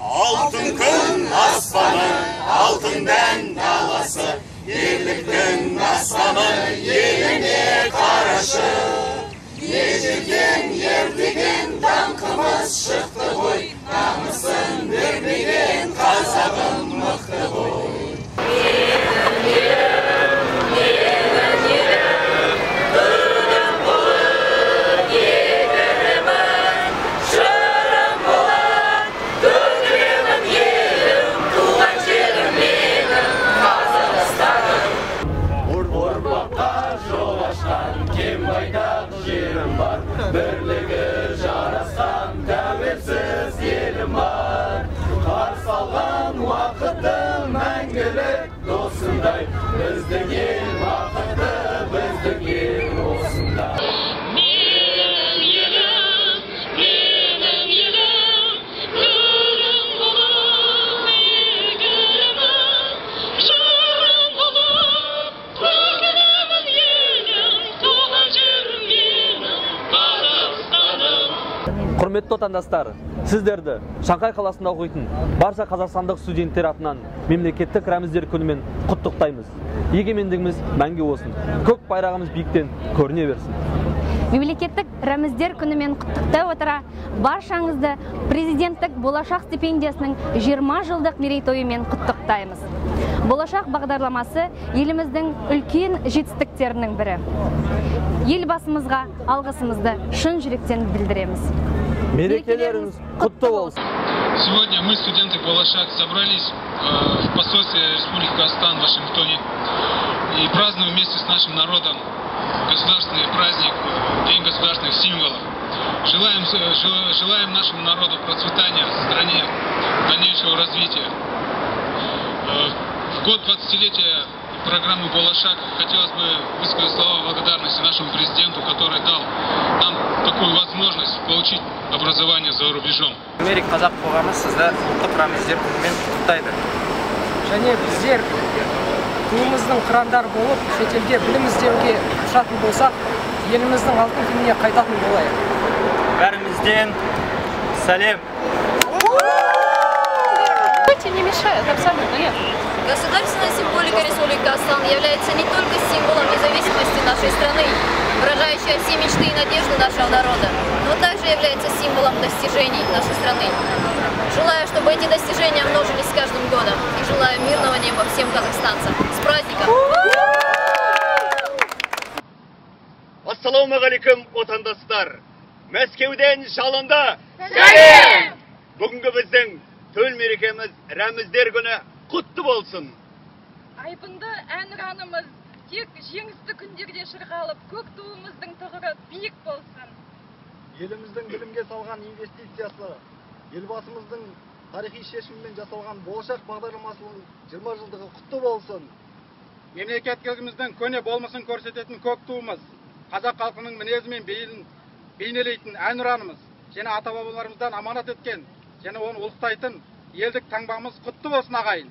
Алтын күн аспаны, алтын дән даласы, ерліктің астамы еліне қарашы. Ежелден ертеген даңқымыз шықты ғой, намысын бермеген қазағым мықты ғой. Бірлігі жарасқан тәуелсіз елім бар. Қарсы алған уақыты мәңгілік досындай, біздің ел бақытты, біздің ел осындай. Құрметті отандастар, сіздерді Шанхай қаласында оқитын барша қазақстандық студенттер атынан мемлекеттік рәміздер күнімен құттықтаймыз. Егемендігіміз мәңгі болсын. Көк байрағымыз биіктен көріне берсін. Мемлекеттік рәміздер күнімен құттықтай отыра, баршаңызды президенттік болашақ стипендиясының 20 жылдық мерейтойымен құттықтаймыз. Болашақ бағдарламасы еліміздің үлкен жетістіктерінің бірі. Елбасымызға алғысымызды шын жүректен білдіреміз. Мерекелеріңіз құтты болсын. Сегодня мы, студенты Балашах, собрались в посольстве Республики Казахстан в Вашингтоне и празднуем вместе с нашим народом государственный праздник, День государственных символов. Желаем нашему народу процветания, стране дальнейшего развития. В год 20-летия программы «Балашах» хотелось бы высказать слова благодарности нашему президенту, который дал нам такую возможность получить образование за рубежом. Америк қазақ қоғамы сізді ұлттық рәміздер күнімен құттықтайды. Және біздер туымыздың қырандары болып, шетелге білім іздеуге ұшатын болсақ, еліміздің алтын күніне қайтатын болайық. Бәрімізден сәлем. Не мешает, абсолютно нет. Государственная символика Республики Казахстан является не только символом независимости нашей страны, выражающая все мечты и надежды нашего народа, но также является символом достижений нашей страны. Желаю, чтобы эти достижения множились с каждым годом, и желаю мирного неба всем казахстанцам. С праздником! Ассаламу алейкум, отандастар! Мәскеуден жалынды сәлем! Бүгінгі біздің төл мерекеміз рәміздер күні құтты болсын. Айбынды әнұранымыз тек жеңісті күндерде шырғалып, көк туымыздың тұғыры биік болсын. Еліміздің білімге салған инвестициясы, елбасымыздың тарихи шешімімен жасалған болашақ бағдарламасының 20 жылдығы құтты болсын. Мемлекеттілігіміздің көне болмысын көрсететін көк туымыз, қазақ халқының мінезі мен бейнін бейнелейтін әнұранымыз, және ата-бабаларымыздан аманат еткен және оны ұлықтайтын елдік таңбамыз құтты болсын ағайын.